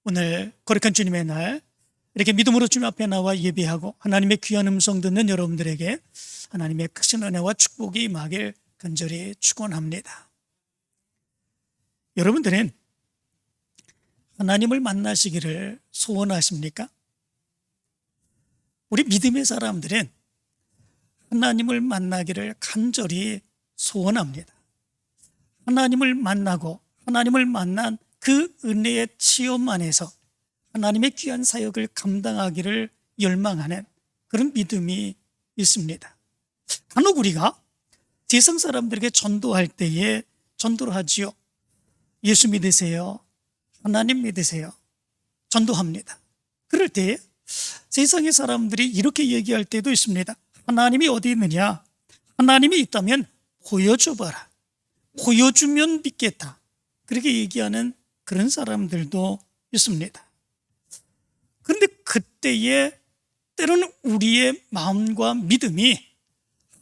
오늘 거룩한 주님의 날 이렇게 믿음으로 주님 앞에 나와 예배하고 하나님의 귀한 음성 듣는 여러분들에게 하나님의 크신 은혜와 축복이 임하길 간절히 축원합니다. 여러분들은 하나님을 만나시기를 소원하십니까? 우리 믿음의 사람들은 하나님을 만나기를 간절히 소원합니다. 하나님을 만나고 하나님을 만난 그 은혜의 체험 안에서 하나님의 귀한 사역을 감당하기를 열망하는 그런 믿음이 있습니다. 간혹 우리가 세상 사람들에게 전도할 때에 전도를 하지요. 예수 믿으세요, 하나님 믿으세요, 전도합니다. 그럴 때 세상의 사람들이 이렇게 얘기할 때도 있습니다. 하나님이 어디 있느냐? 하나님이 있다면 보여줘봐라. 보여주면 믿겠다. 그렇게 얘기하는 그런 사람들도 있습니다. 그런데 그때에 때로는 우리의 마음과 믿음이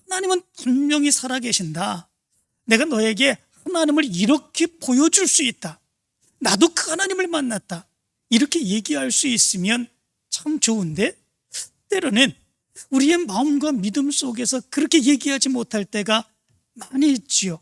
하나님은 분명히 살아계신다. 내가 너에게 하나님을 이렇게 보여줄 수 있다. 나도 그 하나님을 만났다. 이렇게 얘기할 수 있으면 참 좋은데 때로는 우리의 마음과 믿음 속에서 그렇게 얘기하지 못할 때가 많이 있지요.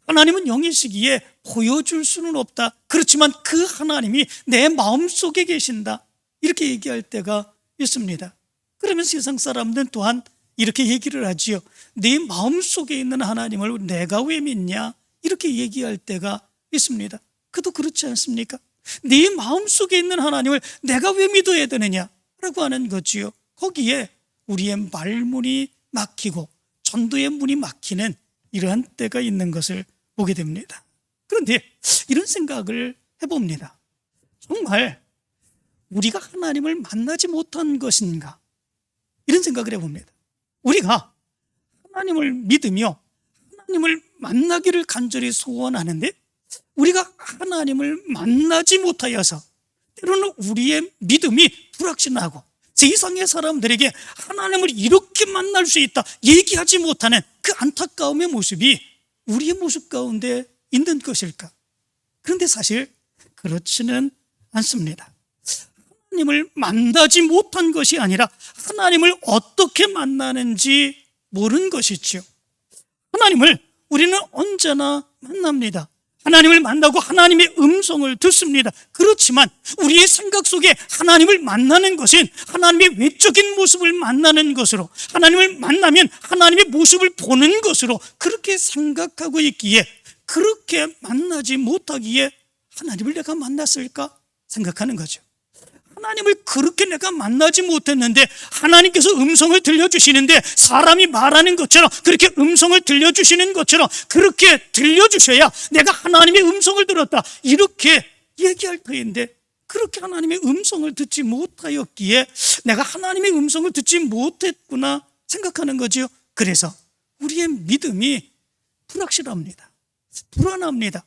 하나님은 영이시기에 보여줄 수는 없다. 그렇지만 그 하나님이 내 마음속에 계신다. 이렇게 얘기할 때가 있습니다. 그러면 세상 사람들은 또한 이렇게 얘기를 하지요. 네 마음속에 있는 하나님을 내가 왜 믿냐? 이렇게 얘기할 때가 있습니다. 그도 그렇지 않습니까? 네 마음속에 있는 하나님을 내가 왜 믿어야 되느냐? 라고 하는 거지요. 거기에 우리의 말문이 막히고 전도의 문이 막히는 이러한 때가 있는 것을 보게 됩니다. 그런데 이런 생각을 해봅니다. 정말 우리가 하나님을 만나지 못한 것인가? 이런 생각을 해봅니다. 우리가 하나님을 믿으며 하나님을 만나기를 간절히 소원하는데 우리가 하나님을 만나지 못하여서 때로는 우리의 믿음이 불확신하고 세상의 사람들에게 하나님을 이렇게 만날 수 있다 얘기하지 못하는 그 안타까움의 모습이 우리의 모습 가운데 있는 것일까? 그런데 사실 그렇지는 않습니다. 하나님을 만나지 못한 것이 아니라 하나님을 어떻게 만나는지 모르는 것이죠. 하나님을 우리는 언제나 만납니다. 하나님을 만나고 하나님의 음성을 듣습니다. 그렇지만 우리의 생각 속에 하나님을 만나는 것은 하나님의 외적인 모습을 만나는 것으로, 하나님을 만나면 하나님의 모습을 보는 것으로 그렇게 생각하고 있기에, 그렇게 만나지 못하기에 하나님을 내가 만났을까 생각하는 거죠. 하나님을 그렇게 내가 만나지 못했는데 하나님께서 음성을 들려주시는데 사람이 말하는 것처럼 그렇게 음성을 들려주시는 것처럼 그렇게 들려주셔야 내가 하나님의 음성을 들었다 이렇게 얘기할 터인데 그렇게 하나님의 음성을 듣지 못하였기에 내가 하나님의 음성을 듣지 못했구나 생각하는 거죠. 그래서 우리의 믿음이 불확실합니다. 불안합니다.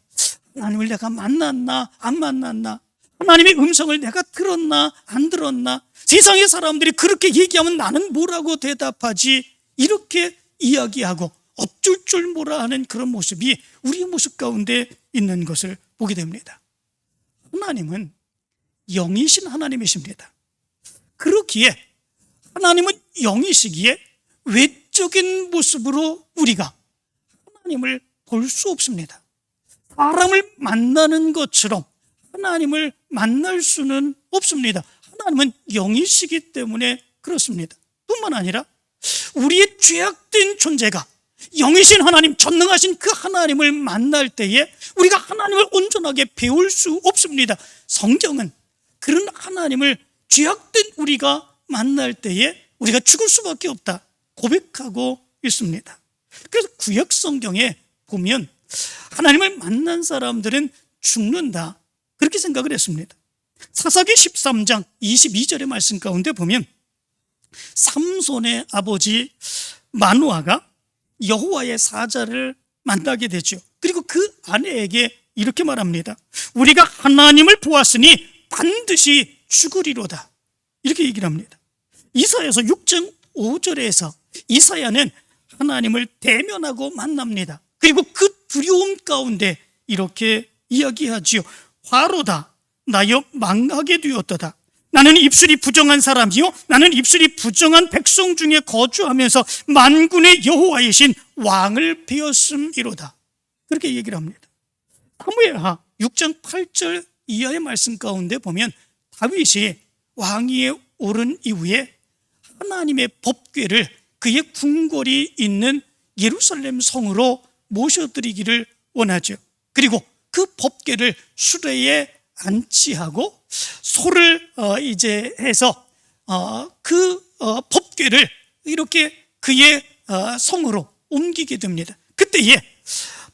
하나님을 내가 만났나 안 만났나, 하나님의 음성을 내가 들었나 안 들었나, 세상의 사람들이 그렇게 얘기하면 나는 뭐라고 대답하지, 이렇게 이야기하고 어쩔 줄 몰라 하는 그런 모습이 우리의 모습 가운데 있는 것을 보게 됩니다. 하나님은 영이신 하나님이십니다. 그렇기에 하나님은 영이시기에 외적인 모습으로 우리가 하나님을 볼 수 없습니다. 사람을 만나는 것처럼 하나님을 만날 수는 없습니다. 하나님은 영이시기 때문에 그렇습니다. 뿐만 아니라 우리의 죄악된 존재가 영이신 하나님, 전능하신 그 하나님을 만날 때에 우리가 하나님을 온전하게 배울 수 없습니다. 성경은 그런 하나님을 죄악된 우리가 만날 때에 우리가 죽을 수밖에 없다 고백하고 있습니다. 그래서 구약 성경에 보면 하나님을 만난 사람들은 죽는다 그렇게 생각을 했습니다. 사사기 13장 22절의 말씀 가운데 보면 삼손의 아버지 마누아가 여호와의 사자를 만나게 되죠. 그리고 그 아내에게 이렇게 말합니다. 우리가 하나님을 보았으니 반드시 죽으리로다 이렇게 얘기를 합니다. 이사야서 6장 5절에서 이사야는 하나님을 대면하고 만납니다. 그리고 그 두려움 가운데 이렇게 이야기하지요. 화로다 나여 망하게 되었도다. 나는 입술이 부정한 사람이요 나는 입술이 부정한 백성 중에 거주하면서 만군의 여호와이신 왕을 베었음이로다. 그렇게 얘기를 합니다. 사무엘하 6장 8절 이하의 말씀 가운데 보면 다윗이 왕위에 오른 이후에 하나님의 법궤를 그의 궁궐이 있는 예루살렘 성으로 모셔드리기를 원하죠. 그리고 그 법궤를 수레에 안치하고 소를 이제 해서 그 법궤를 이렇게 그의 성으로 옮기게 됩니다. 그때에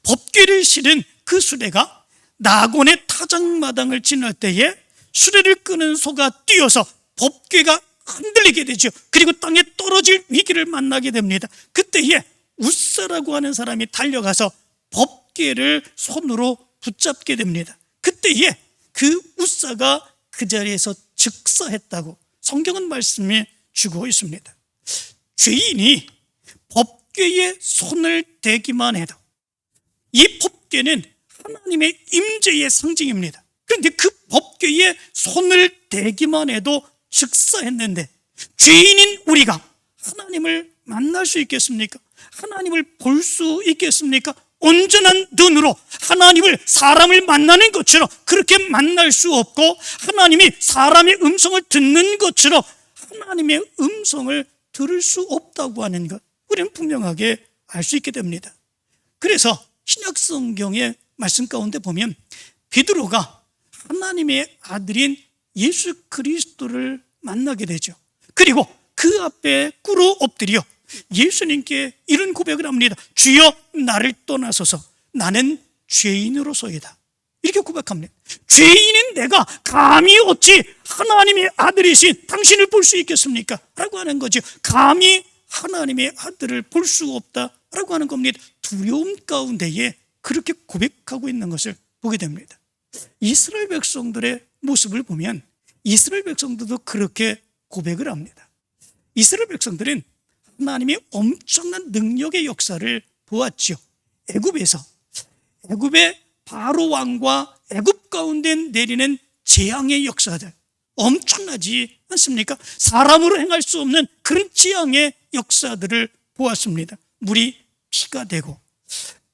법궤를 실은 그 수레가 나곤의 타작마당을 지날 때에 수레를 끄는 소가 뛰어서 법궤가 흔들리게 되죠. 그리고 땅에 떨어질 위기를 만나게 됩니다. 그때에 웃사라고 하는 사람이 달려가서 법궤를 손으로 붙잡게 됩니다. 그때에 그 웃사가 그 자리에서 즉사했다고 성경은 말씀해 주고 있습니다. 죄인이 법궤에 손을 대기만 해도 이 법궤는 하나님의 임재의 상징입니다. 그런데 그 법궤에 손을 대기만 해도 즉사했는데 죄인인 우리가 하나님을 만날 수 있겠습니까? 하나님을 볼 수 있겠습니까? 온전한 눈으로 하나님을 사람을 만나는 것처럼 그렇게 만날 수 없고, 하나님이 사람의 음성을 듣는 것처럼 하나님의 음성을 들을 수 없다고 하는 것, 우리는 분명하게 알 수 있게 됩니다. 그래서 신약 성경의 말씀 가운데 보면 베드로가 하나님의 아들인 예수 그리스도를 만나게 되죠. 그리고 그 앞에 꿇어 엎드려 예수님께 이런 고백을 합니다. 주여 나를 떠나소서, 나는 죄인으로소이다. 이렇게 고백합니다. 죄인인 내가 감히 어찌 하나님의 아들이신 당신을 볼 수 있겠습니까? 라고 하는 거죠. 감히 하나님의 아들을 볼 수 없다라고 하는 겁니다. 두려움 가운데에 그렇게 고백하고 있는 것을 보게 됩니다. 이스라엘 백성들의 모습을 보면 이스라엘 백성들도 그렇게 고백을 합니다. 이스라엘 백성들은 하나님의 엄청난 능력의 역사를 보았죠. 애굽의 바로 왕과 애굽 가운데 내리는 재앙의 역사들 엄청나지 않습니까? 사람으로 행할 수 없는 그런 재앙의 역사들을 보았습니다. 물이 피가 되고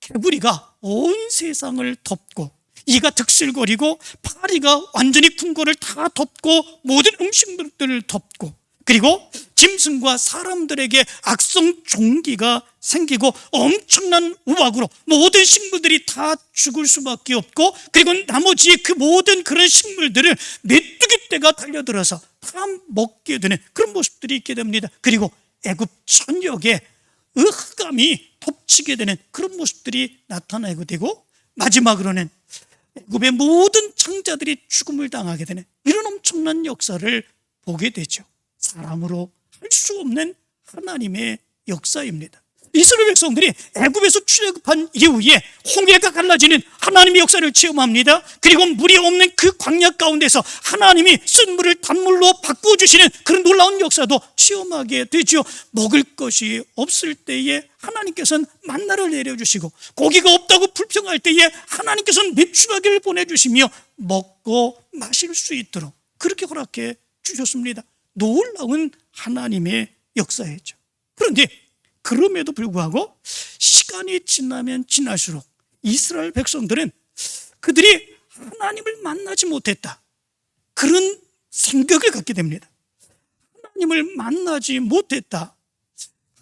개구리가 온 세상을 덮고 이가 득실거리고 파리가 완전히 궁궐을 다 덮고 모든 음식물들을 덮고, 그리고 짐승과 사람들에게 악성 종기가 생기고 엄청난 우박으로 모든 식물들이 다 죽을 수밖에 없고, 그리고 나머지 그 모든 그런 식물들을 메뚜기 떼가 달려들어서 다 먹게 되는 그런 모습들이 있게 됩니다. 그리고 애굽 전역에 흑암이 덮치게 되는 그런 모습들이 나타나게 되고, 마지막으로는 애굽의 모든 창자들이 죽음을 당하게 되는 이런 엄청난 역사를 보게 되죠. 사람으로 할 수 없는 하나님의 역사입니다. 이스라엘 백성들이 애굽에서 출애굽한 이후에 홍해가 갈라지는 하나님의 역사를 체험합니다. 그리고 물이 없는 그 광야 가운데서 하나님이 쓴 물을 단물로 바꾸어주시는 그런 놀라운 역사도 체험하게 되죠. 먹을 것이 없을 때에 하나님께서는 만나를 내려주시고, 고기가 없다고 불평할 때에 하나님께서는 메추라기를 보내주시며 먹고 마실 수 있도록 그렇게 허락해 주셨습니다. 놀라운 하나님의 역사였죠. 그런데 그럼에도 불구하고 시간이 지나면 지날수록 이스라엘 백성들은 그들이 하나님을 만나지 못했다, 그런 생각을 갖게 됩니다. 하나님을 만나지 못했다,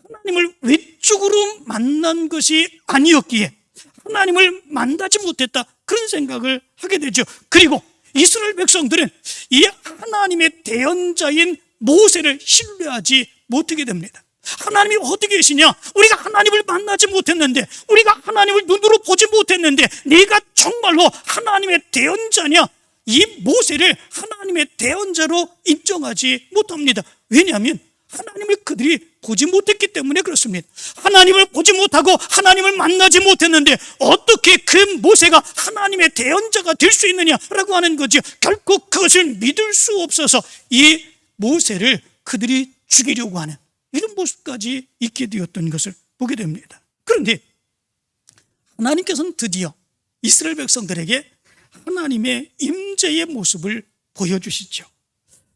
하나님을 외적으로 만난 것이 아니었기에 하나님을 만나지 못했다, 그런 생각을 하게 되죠. 그리고 이스라엘 백성들은 이 하나님의 대언자인 모세를 신뢰하지 못하게 됩니다. 하나님이 어디 계시냐? 우리가 하나님을 만나지 못했는데, 우리가 하나님을 눈으로 보지 못했는데 네가 정말로 하나님의 대언자냐? 이 모세를 하나님의 대언자로 인정하지 못합니다. 왜냐하면 하나님을 그들이 보지 못했기 때문에 그렇습니다. 하나님을 보지 못하고 하나님을 만나지 못했는데 어떻게 그 모세가 하나님의 대언자가 될 수 있느냐라고 하는 거죠. 결코 그것을 믿을 수 없어서 이 모세를 그들이 죽이려고 하는 이런 모습까지 있게 되었던 것을 보게 됩니다. 그런데 하나님께서는 드디어 이스라엘 백성들에게 하나님의 임재의 모습을 보여주시죠.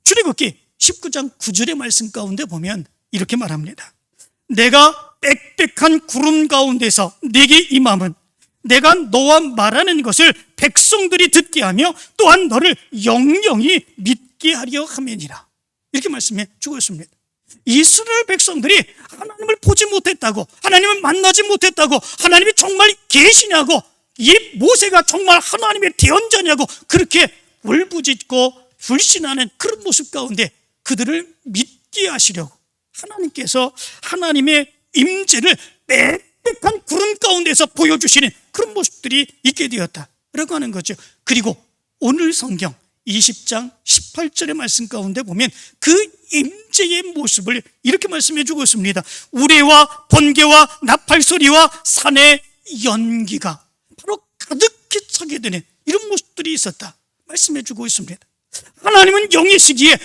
출애굽기 19장 9절의 말씀 가운데 보면 이렇게 말합니다. 내가 빽빽한 구름 가운데서 네게 임함은 내가 너와 말하는 것을 백성들이 듣게 하며 또한 너를 영영히 믿게 하려 함이니라. 이렇게 말씀해 주고 있습니다. 이스라엘 백성들이 하나님을 보지 못했다고, 하나님을 만나지 못했다고, 하나님이 정말 계시냐고, 이 모세가 정말 하나님의 대언자냐고 그렇게 울부짖고 불신하는 그런 모습 가운데 그들을 믿게 하시려고 하나님께서 하나님의 임재를 빽빽한 구름 가운데서 보여주시는 그런 모습들이 있게 되었다라고 하는 거죠. 그리고 오늘 성경 20장 18절의 말씀 가운데 보면 그 임재의 모습을 이렇게 말씀해 주고 있습니다. 우레와 번개와 나팔 소리와 산의 연기가 바로 가득히 차게 되는 이런 모습들이 있었다 말씀해 주고 있습니다. 하나님은 영이시기에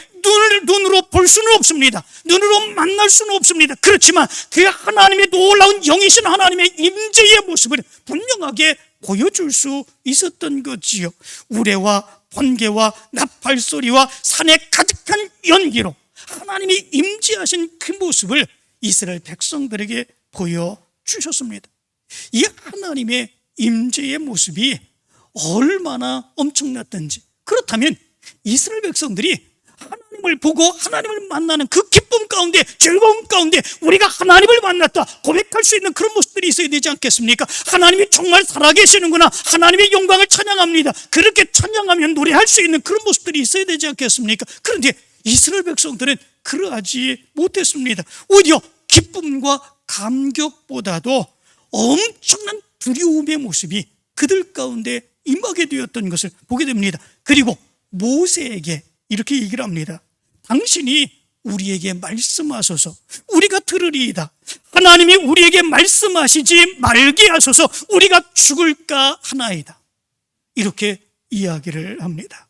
눈으로 볼 수는 없습니다. 눈으로 만날 수는 없습니다. 그렇지만 그 하나님의 놀라운 영이신 하나님의 임재의 모습을 분명하게 보여줄 수 있었던 거지요. 우레와 번개와 나팔 소리와 산에 가득한 연기로 하나님이 임재하신 그 모습을 이스라엘 백성들에게 보여주셨습니다. 이 하나님의 임재의 모습이 얼마나 엄청났던지, 그렇다면 이스라엘 백성들이 하나님을 보고 하나님을 만나는 그 기쁨 가운데, 즐거움 가운데 우리가 하나님을 만났다 고백할 수 있는 그런 모습들이 있어야 되지 않겠습니까? 하나님이 정말 살아계시는구나, 하나님의 영광을 찬양합니다, 그렇게 찬양하면 노래할 수 있는 그런 모습들이 있어야 되지 않겠습니까? 그런데 이스라엘 백성들은 그러하지 못했습니다. 오히려 기쁨과 감격보다도 엄청난 두려움의 모습이 그들 가운데 임하게 되었던 것을 보게 됩니다. 그리고 모세에게 이렇게 얘기를 합니다. 당신이 우리에게 말씀하소서, 우리가 들으리이다. 하나님이 우리에게 말씀하시지 말게 하소서, 우리가 죽을까 하나이다. 이렇게 이야기를 합니다.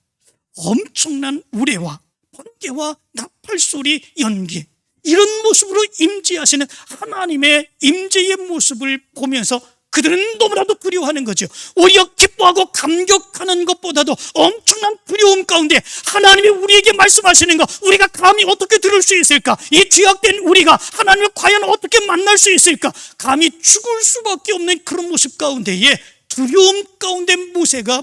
엄청난 우레와 번개와 나팔 소리, 연기, 이런 모습으로 임재하시는 하나님의 임재의 모습을 보면서 그들은 너무나도 두려워하는 거죠. 오히려 기뻐하고 감격하는 것보다도 엄청난 두려움 가운데 하나님이 우리에게 말씀하시는 거 우리가 감히 어떻게 들을 수 있을까? 이 죄악된 우리가 하나님을 과연 어떻게 만날 수 있을까? 감히 죽을 수밖에 없는 그런 모습 가운데에 두려움 가운데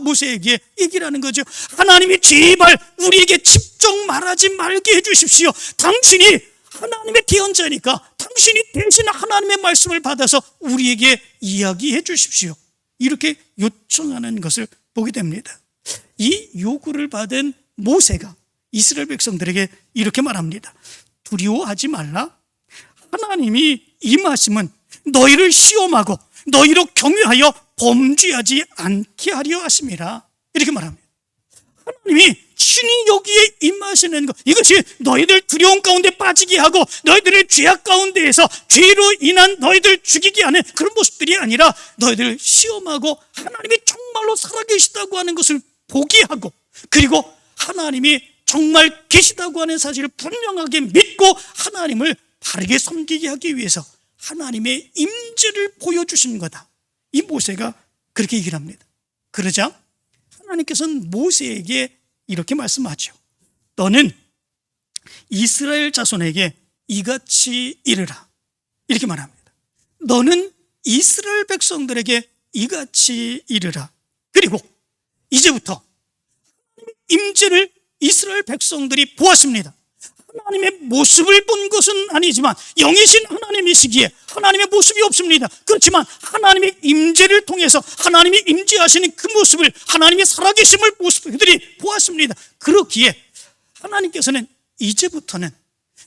모세에게 얘기를 하는 거죠. 하나님이 제발 우리에게 직접 말하지 말게 해주십시오. 당신이 하나님의 대언자니까 당신이 대신 하나님의 말씀을 받아서 우리에게 이야기해 주십시오. 이렇게 요청하는 것을 보게 됩니다. 이 요구를 받은 모세가 이스라엘 백성들에게 이렇게 말합니다. 두려워하지 말라. 하나님이 임하심은 너희를 시험하고 너희로 경유하여 범죄하지 않게 하려 하심이라. 이렇게 말합니다. 하나님이 신이 여기에 임하시는 것, 이것이 너희들 두려움 가운데 빠지게 하고 너희들의 죄악 가운데에서 죄로 인한 너희들 죽이게 하는 그런 모습들이 아니라 너희들을 시험하고 하나님이 정말로 살아계시다고 하는 것을 보게 하고, 그리고 하나님이 정말 계시다고 하는 사실을 분명하게 믿고 하나님을 바르게 섬기게 하기 위해서 하나님의 임재를 보여주신 거다. 이 모세가 그렇게 얘기를 합니다. 그러자 하나님께서는 모세에게 이렇게 말씀하죠. 너는 이스라엘 자손에게 이같이 이르라. 이렇게 말합니다. 너는 이스라엘 백성들에게 이같이 이르라. 그리고 이제부터 임재를 이스라엘 백성들이 보았습니다. 하나님의 모습을 본 것은 아니지만 영이신 하나님이시기에 하나님의 모습이 없습니다. 그렇지만 하나님의 임재를 통해서 하나님이 임재하시는 그 모습을, 하나님의 살아계심을 그들이 보았습니다. 그렇기에 하나님께서는 이제부터는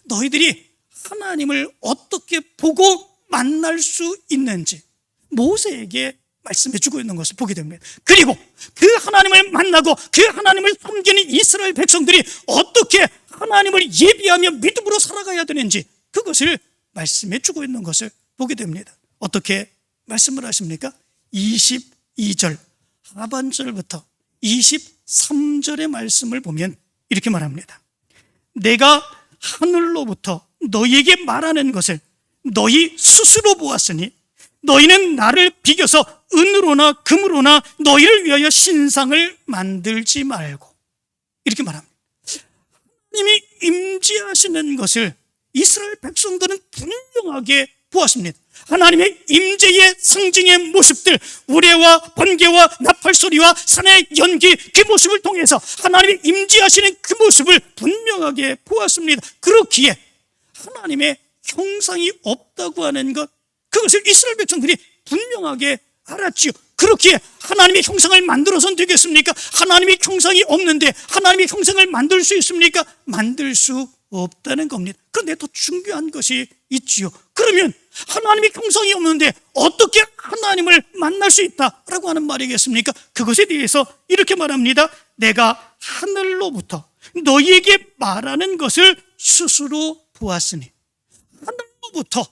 너희들이 하나님을 어떻게 보고 만날 수 있는지 모세에게 말씀해 주고 있는 것을 보게 됩니다. 그리고 그 하나님을 만나고 그 하나님을 섬기는 이스라엘 백성들이 어떻게 하나님을 예비하며 믿음으로 살아가야 되는지 그것을 말씀해 주고 있는 것을 보게 됩니다. 어떻게 말씀을 하십니까? 22절 하반절부터 23절의 말씀을 보면 이렇게 말합니다. 내가 하늘로부터 너희에게 말하는 것을 너희 스스로 보았으니 너희는 나를 비겨서 은으로나 금으로나 너희를 위하여 신상을 만들지 말고, 이렇게 말합니다. 하나님이 임재하시는 것을 이스라엘 백성들은 분명하게 보았습니다. 하나님의 임재의 상징의 모습들, 우레와 번개와 나팔소리와 산의 연기, 그 모습을 통해서 하나님의 임재하시는 그 모습을 분명하게 보았습니다. 그렇기에 하나님의 형상이 없다고 하는 것, 그것을 이스라엘 백성들이 분명하게 알았지요. 그렇기에 하나님의 형상을 만들어서는 되겠습니까? 하나님의 형상이 없는데 하나님의 형상을 만들 수 있습니까? 만들 수 없다는 겁니다. 그런데 더 중요한 것이 있지요. 그러면 하나님의 형상이 없는데 어떻게 하나님을 만날 수 있다라고 하는 말이겠습니까? 그것에 대해서 이렇게 말합니다. 내가 하늘로부터 너희에게 말하는 것을 스스로 보았으니, 하늘로부터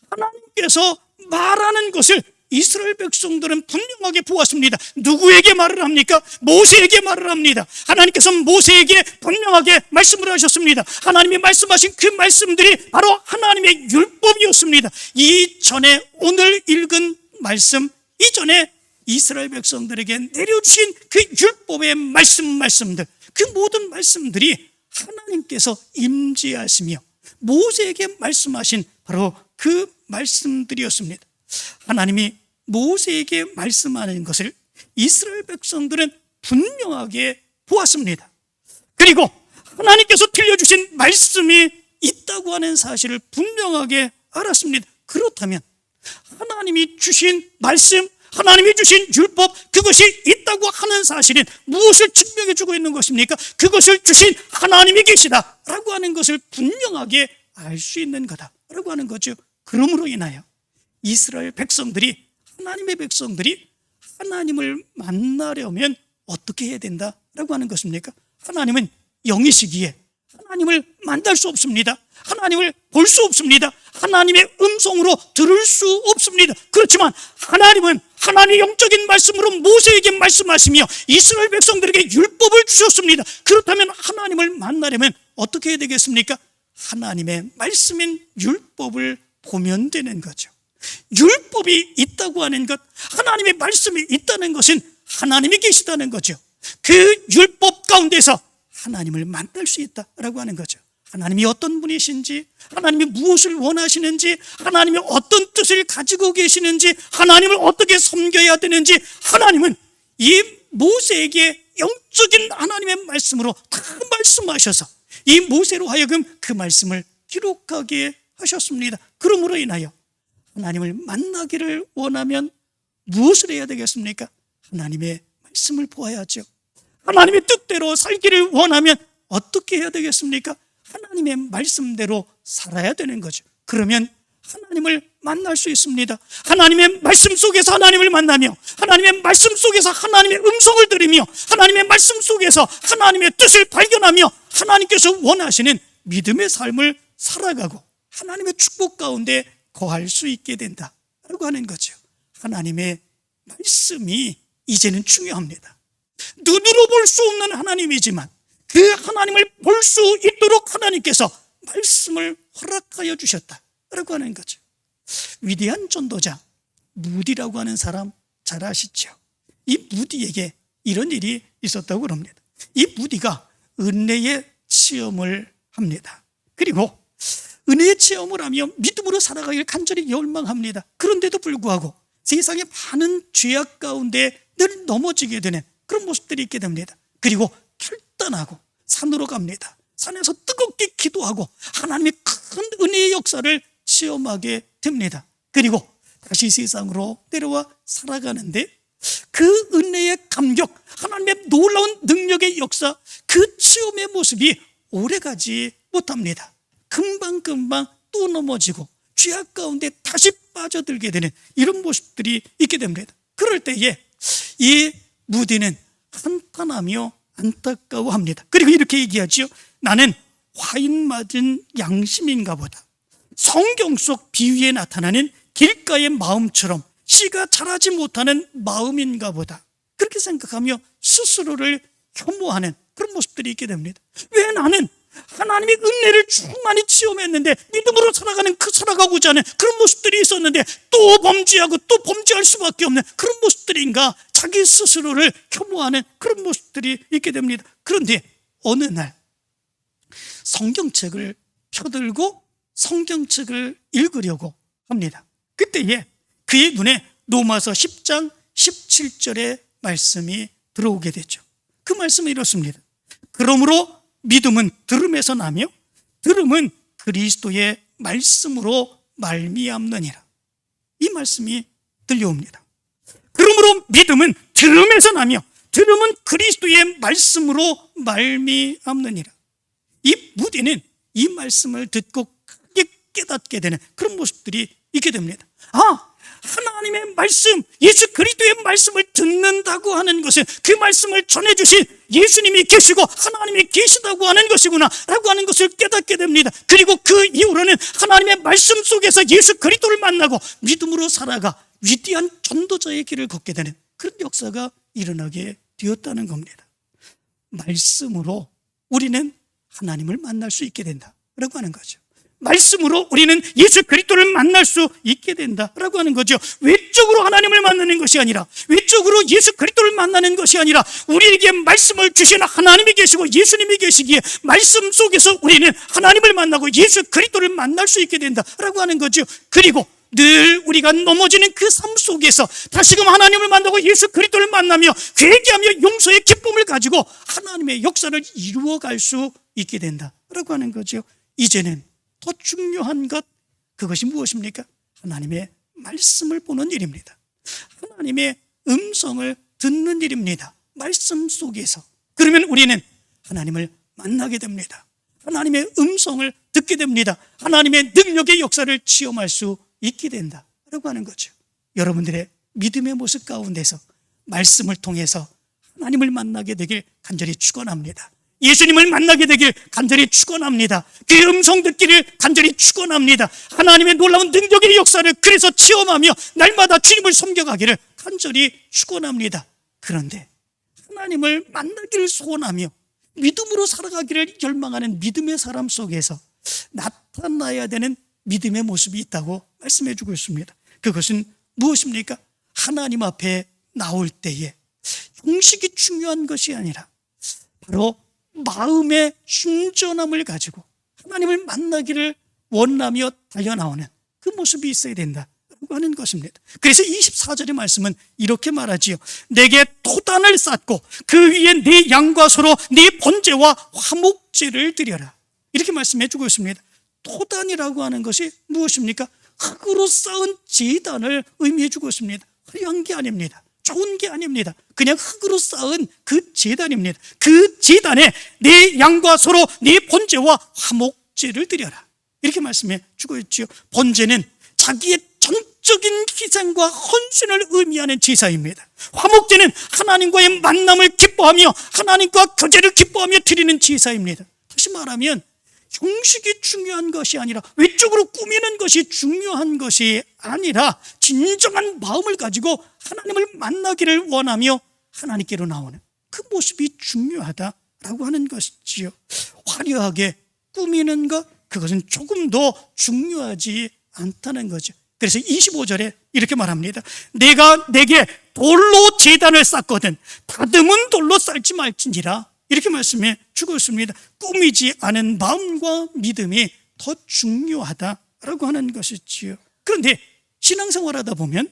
하나님께서 말하는 것을 이스라엘 백성들은 분명하게 보았습니다. 누구에게 말을 합니까? 모세에게 말을 합니다. 하나님께서 모세에게 분명하게 말씀을 하셨습니다. 하나님이 말씀하신 그 말씀들이 바로 하나님의 율법이었습니다. 이전에 오늘 읽은 말씀, 이전에 이스라엘 백성들에게 내려주신 그 율법의 말씀들, 그 모든 말씀들이 하나님께서 임재하시며 모세에게 말씀하신 바로 그 말씀들이었습니다. 하나님이 모세에게 말씀하는 것을 이스라엘 백성들은 분명하게 보았습니다. 그리고 하나님께서 들려주신 말씀이 있다고 하는 사실을 분명하게 알았습니다. 그렇다면 하나님이 주신 말씀, 하나님이 주신 율법, 그것이 있다고 하는 사실은 무엇을 증명해 주고 있는 것입니까? 그것을 주신 하나님이 계시다라고 하는 것을 분명하게 알 수 있는 거다라고 하는 거죠. 그러므로 인하여 이스라엘 백성들이, 하나님의 백성들이 하나님을 만나려면 어떻게 해야 된다라고 하는 것입니까? 하나님은 영이시기에 하나님을 만날 수 없습니다. 하나님을 볼 수 없습니다. 하나님의 음성으로 들을 수 없습니다. 그렇지만 하나님은 하나님의 영적인 말씀으로 모세에게 말씀하시며 이스라엘 백성들에게 율법을 주셨습니다. 그렇다면 하나님을 만나려면 어떻게 해야 되겠습니까? 하나님의 말씀인 율법을 보면 되는 거죠. 율법이 있다고 하는 것, 하나님의 말씀이 있다는 것은 하나님이 계시다는 거죠. 그 율법 가운데서 하나님을 만날 수 있다라고 하는 거죠. 하나님이 어떤 분이신지, 하나님이 무엇을 원하시는지, 하나님이 어떤 뜻을 가지고 계시는지, 하나님을 어떻게 섬겨야 되는지, 하나님은 이 모세에게 영적인 하나님의 말씀으로 다 말씀하셔서 이 모세로 하여금 그 말씀을 기록하게 하셨습니다. 그러므로 인하여 하나님을 만나기를 원하면 무엇을 해야 되겠습니까? 하나님의 말씀을 보아야죠. 하나님의 뜻대로 살기를 원하면 어떻게 해야 되겠습니까? 하나님의 말씀대로 살아야 되는 거죠. 그러면 하나님을 만날 수 있습니다. 하나님의 말씀 속에서 하나님을 만나며, 하나님의 말씀 속에서 하나님의 음성을 들으며, 하나님의 말씀 속에서 하나님의 뜻을 발견하며 하나님께서 원하시는 믿음의 삶을 살아가고 하나님의 축복 가운데 거할 수 있게 된다라고 하는 거죠. 하나님의 말씀이 이제는 중요합니다. 눈으로 볼 수 없는 하나님이지만 그 하나님을 볼 수 있도록 하나님께서 말씀을 허락하여 주셨다라고 하는 거죠. 위대한 전도자 무디라고 하는 사람 잘 아시죠? 이 무디에게 이런 일이 있었다고 합니다. 이 무디가 은혜의 체험을 합니다. 그리고 은혜의 체험을 하며 믿음으로 살아가길 간절히 열망합니다. 그런데도 불구하고 세상의 많은 죄악 가운데 늘 넘어지게 되는 그런 모습들이 있게 됩니다. 그리고 결단하고 산으로 갑니다. 산에서 뜨겁게 기도하고 하나님의 큰 은혜의 역사를 체험하게 됩니다. 그리고 다시 세상으로 내려와 살아가는데 그 은혜의 감격, 하나님의 놀라운 능력의 역사, 그 체험의 모습이 오래가지 못합니다. 금방금방 또 넘어지고 죄악 가운데 다시 빠져들게 되는 이런 모습들이 있게 됩니다. 그럴 때에 이 무디는 한탄하며 안타까워합니다. 그리고 이렇게 얘기하죠. 나는 화인 맞은 양심인가 보다. 성경 속 비유에 나타나는 길가의 마음처럼 씨가 자라지 못하는 마음인가 보다. 그렇게 생각하며 스스로를 혐오하는 그런 모습들이 있게 됩니다. 왜 나는 하나님의 은혜를 충만히 체험했는데 믿음으로 살아가는 살아가고자 하는 그런 모습들이 있었는데 또 범죄하고 또 범죄할 수밖에 없는 그런 모습들인가, 자기 스스로를 혐오하는 그런 모습들이 있게 됩니다. 그런데 어느 날 성경책을 펴들고 성경책을 읽으려고 합니다. 그때에 그의 눈에 로마서 10장 17절의 말씀이 들어오게 되죠. 그 말씀은 이렇습니다. 그러므로 믿음은 들음에서 나며 들음은 그리스도의 말씀으로 말미암느니라. 이 말씀이 들려옵니다. 그러므로 믿음은 들음에서 나며 들음은 그리스도의 말씀으로 말미암느니라. 이 무디는 이 말씀을 듣고 크게 깨닫게 되는 그런 모습들이 있게 됩니다. 하나님의 말씀, 예수 그리스도의 말씀을 듣는다고 하는 것은 그 말씀을 전해주신 예수님이 계시고 하나님이 계시다고 하는 것이구나 라고 하는 것을 깨닫게 됩니다. 그리고 그 이후로는 하나님의 말씀 속에서 예수 그리스도를 만나고 믿음으로 살아가 위대한 전도자의 길을 걷게 되는 그런 역사가 일어나게 되었다는 겁니다. 말씀으로 우리는 하나님을 만날 수 있게 된다라고 하는 거죠. 말씀으로 우리는 예수 그리스도를 만날 수 있게 된다라고 하는 거죠. 외적으로 하나님을 만나는 것이 아니라, 외적으로 예수 그리스도를 만나는 것이 아니라 우리에게 말씀을 주신 하나님이 계시고 예수님이 계시기에 말씀 속에서 우리는 하나님을 만나고 예수 그리스도를 만날 수 있게 된다라고 하는 거죠. 그리고 늘 우리가 넘어지는 그 삶 속에서 다시금 하나님을 만나고 예수 그리스도를 만나며 회개하며 용서의 기쁨을 가지고 하나님의 역사를 이루어갈 수 있게 된다라고 하는 거죠. 이제는 더 중요한 것, 그것이 무엇입니까? 하나님의 말씀을 보는 일입니다. 하나님의 음성을 듣는 일입니다. 말씀 속에서. 그러면 우리는 하나님을 만나게 됩니다. 하나님의 음성을 듣게 됩니다. 하나님의 능력의 역사를 체험할 수 있게 된다라고 하는 거죠. 여러분들의 믿음의 모습 가운데서 말씀을 통해서 하나님을 만나게 되길 간절히 축원합니다. 예수님을 만나게 되길 간절히 축원합니다. 그의 음성 듣기를 간절히 축원합니다. 하나님의 놀라운 능력의 역사를 그래서 체험하며 날마다 주님을 섬겨가기를 간절히 축원합니다. 그런데 하나님을 만나기를 소원하며 믿음으로 살아가기를 열망하는 믿음의 사람 속에서 나타나야 되는 믿음의 모습이 있다고 말씀해 주고 있습니다. 그것은 무엇입니까? 하나님 앞에 나올 때에 형식이 중요한 것이 아니라 바로 마음의 순전함을 가지고 하나님을 만나기를 원하며 달려나오는 그 모습이 있어야 된다고 하는 것입니다. 그래서 24절의 말씀은 이렇게 말하지요. 내게 토단을 쌓고 그 위에 네 양과 소로 네 번제와 화목제를 드려라. 이렇게 말씀해 주고 있습니다. 토단이라고 하는 것이 무엇입니까? 흙으로 쌓은 제단을 의미해 주고 있습니다. 화려한 게 아닙니다. 좋은 게 아닙니다. 그냥 흙으로 쌓은 그 제단입니다. 그 제단에 네 양과 소로 네 번제와 화목제를 드려라. 이렇게 말씀해 주고 있죠. 번제는 자기의 전적인 희생과 헌신을 의미하는 제사입니다. 화목제는 하나님과의 만남을 기뻐하며 하나님과 교제를 기뻐하며 드리는 제사입니다. 다시 말하면 형식이 중요한 것이 아니라, 외적으로 꾸미는 것이 중요한 것이 아니라 진정한 마음을 가지고 하나님을 만나기를 원하며 하나님께로 나오는 그 모습이 중요하다라고 하는 것이지요. 화려하게 꾸미는 것, 그것은 조금 더 중요하지 않다는 거죠. 그래서 25절에 이렇게 말합니다. 내가 내게 돌로 제단을 쌓거든 다듬은 돌로 쌓지 말지니라. 이렇게 말씀해 주고 있습니다. 꾸미지 않은 마음과 믿음이 더 중요하다라고 하는 것이지요. 그런데 신앙생활하다 보면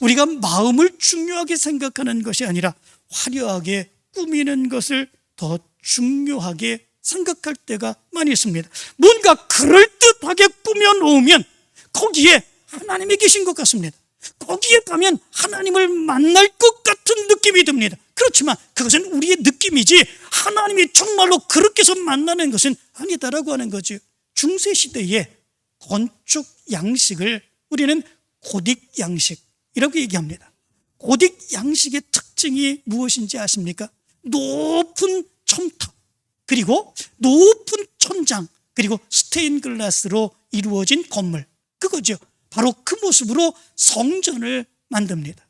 우리가 마음을 중요하게 생각하는 것이 아니라 화려하게 꾸미는 것을 더 중요하게 생각할 때가 많이 있습니다. 뭔가 그럴듯하게 꾸며놓으면 거기에 하나님이 계신 것 같습니다. 거기에 가면 하나님을 만날 것 같은 느낌이 듭니다. 그렇지만 그것은 우리의 느낌이지 하나님이 정말로 그렇게 해서 만나는 것은 아니다라고 하는 거죠. 중세시대의 건축 양식을 우리는 고딕 양식이라고 얘기합니다. 고딕 양식의 특징이 무엇인지 아십니까? 높은 첨탑, 그리고 높은 천장, 그리고 스테인 글라스로 이루어진 건물, 그거죠. 바로 그 모습으로 성전을 만듭니다.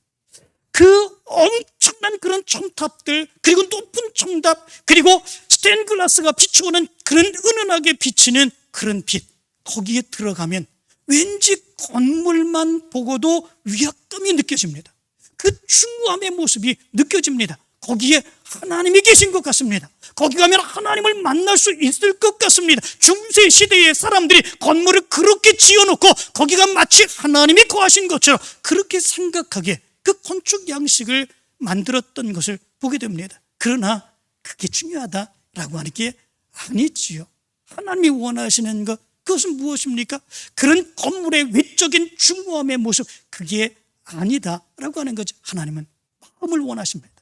그 엄청난 그런 첨탑들, 그리고 높은 첨탑, 그리고 스테인글라스가 비추어는 그런 은은하게 비치는 그런 빛, 거기에 들어가면 왠지 건물만 보고도 위압감이 느껴집니다. 그 중후함의 모습이 느껴집니다. 거기에 하나님이 계신 것 같습니다. 거기 가면 하나님을 만날 수 있을 것 같습니다. 중세 시대의 사람들이 건물을 그렇게 지어놓고 거기가 마치 하나님이 거하신 것처럼 그렇게 생각하게 그 건축 양식을 만들었던 것을 보게 됩니다. 그러나 그게 중요하다라고 하는 게 아니지요. 하나님이 원하시는 것, 그것은 무엇입니까? 그런 건물의 외적인 중후함의 모습, 그게 아니다라고 하는 거죠. 하나님은 마음을 원하십니다.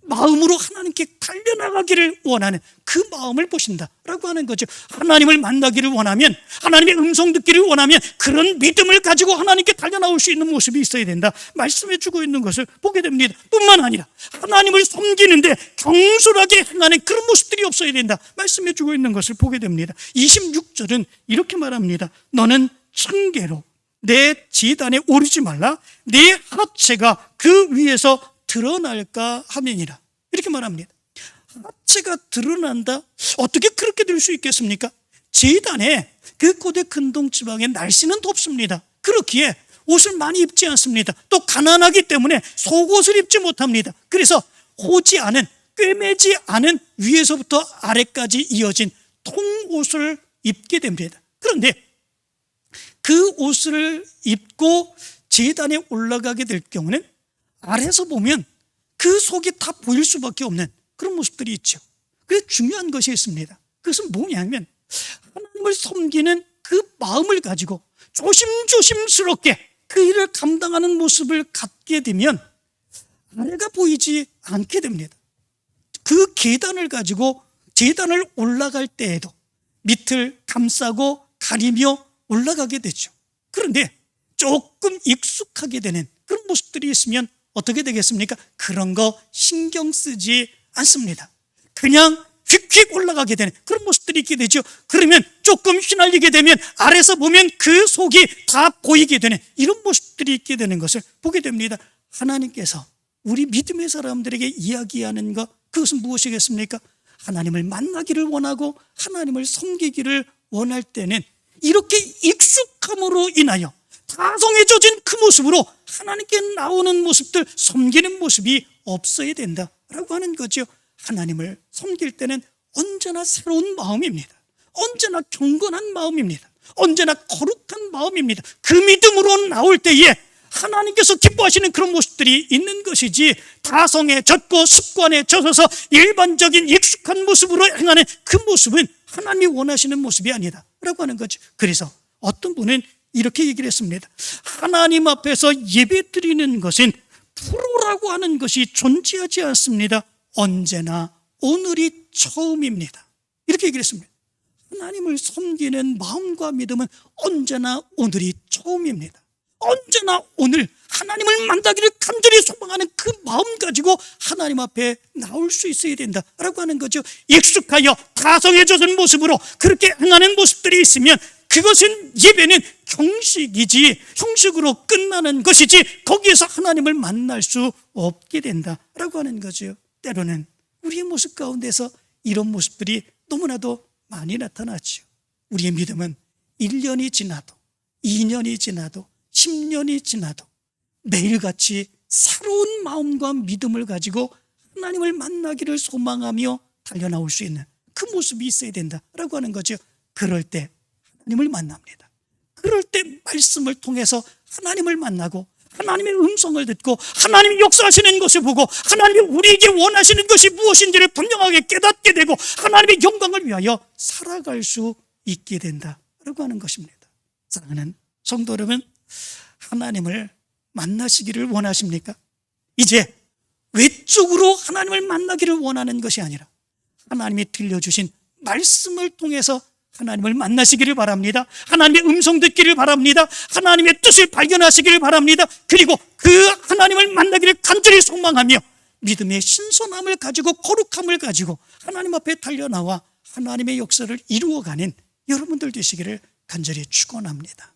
마음으로 하나님께 달려나가기를 원하는 그 마음을 보신다라고 하는 거죠. 하나님을 만나기를 원하면, 하나님의 음성 듣기를 원하면 그런 믿음을 가지고 하나님께 달려나올 수 있는 모습이 있어야 된다 말씀해 주고 있는 것을 보게 됩니다. 뿐만 아니라 하나님을 섬기는데 경솔하게 행하는 그런 모습들이 없어야 된다 말씀해 주고 있는 것을 보게 됩니다. 26절은 이렇게 말합니다. 너는 층계로 내 제단에 오르지 말라. 내 하체가 그 위에서 드러날까 하면이라. 이렇게 말합니다. 하체가 드러난다? 어떻게 그렇게 될 수 있겠습니까? 제단에 그 고대 근동 지방에 날씨는 덥습니다. 그렇기에 옷을 많이 입지 않습니다. 또 가난하기 때문에 속옷을 입지 못합니다. 그래서 호지 않은, 꿰매지 않은 위에서부터 아래까지 이어진 통옷을 입게 됩니다. 그런데 그 옷을 입고 제단에 올라가게 될 경우는 아래에서 보면 그 속이 다 보일 수밖에 없는 그런 모습들이 있죠. 그래서 중요한 것이 있습니다. 그것은 뭐냐면 하나님을 섬기는 그 마음을 가지고 조심조심스럽게 그 일을 감당하는 모습을 갖게 되면 아래가 보이지 않게 됩니다. 그 계단을 가지고 제단을 올라갈 때에도 밑을 감싸고 가리며 올라가게 되죠. 그런데 조금 익숙하게 되는 그런 모습들이 있으면 어떻게 되겠습니까? 그런 거 신경 쓰지 않습니다. 그냥 휙휙 올라가게 되는 그런 모습들이 있게 되죠. 그러면 조금 휘날리게 되면 아래서 보면 그 속이 다 보이게 되는 이런 모습들이 있게 되는 것을 보게 됩니다. 하나님께서 우리 믿음의 사람들에게 이야기하는 것, 그것은 무엇이겠습니까? 하나님을 만나기를 원하고 하나님을 섬기기를 원할 때는 이렇게 익숙함으로 인하여 다성해져진 그 모습으로 하나님께 나오는 모습들, 섬기는 모습이 없어야 된다라고 하는 거죠. 하나님을 섬길 때는 언제나 새로운 마음입니다. 언제나 경건한 마음입니다. 언제나 거룩한 마음입니다. 그 믿음으로 나올 때에 하나님께서 기뻐하시는 그런 모습들이 있는 것이지, 다성해졌고 습관에 젖어서 일반적인 익숙한 모습으로 행하는 그 모습은 하나님이 원하시는 모습이 아니다 라고 하는 거죠. 그래서 어떤 분은 이렇게 얘기를 했습니다. 하나님 앞에서 예배 드리는 것은 프로라고 하는 것이 존재하지 않습니다. 언제나 오늘이 처음입니다. 이렇게 얘기를 했습니다. 하나님을 섬기는 마음과 믿음은 언제나 오늘이 처음입니다. 언제나 오늘 하나님을 만나기를 간절히 소망하는 그 마음 가지고 하나님 앞에 나올 수 있어야 된다라고 하는 거죠. 익숙하여 다성해져진 모습으로 그렇게 행하는 모습들이 있으면 그것은, 예배는 형식이지 형식으로 끝나는 것이지 거기에서 하나님을 만날 수 없게 된다라고 하는 거죠. 때로는 우리의 모습 가운데서 이런 모습들이 너무나도 많이 나타나죠. 우리의 믿음은 1년이 지나도 2년이 지나도 10년이 지나도 매일같이 새로운 마음과 믿음을 가지고 하나님을 만나기를 소망하며 달려나올 수 있는 그 모습이 있어야 된다라고 하는 거죠. 그럴 때 하나님을 만납니다. 그럴 때 말씀을 통해서 하나님을 만나고 하나님의 음성을 듣고 하나님이 역사하시는 것을 보고 하나님이 우리에게 원하시는 것이 무엇인지를 분명하게 깨닫게 되고 하나님의 영광을 위하여 살아갈 수 있게 된다라고 하는 것입니다. 사랑하는 성도 여러분, 하나님을 만나시기를 원하십니까? 이제 외적으로 하나님을 만나기를 원하는 것이 아니라 하나님이 들려주신 말씀을 통해서 하나님을 만나시기를 바랍니다. 하나님의 음성 듣기를 바랍니다. 하나님의 뜻을 발견하시기를 바랍니다. 그리고 그 하나님을 만나기를 간절히 소망하며 믿음의 신선함을 가지고 거룩함을 가지고 하나님 앞에 달려나와 하나님의 역사를 이루어가는 여러분들 되시기를 간절히 축원합니다.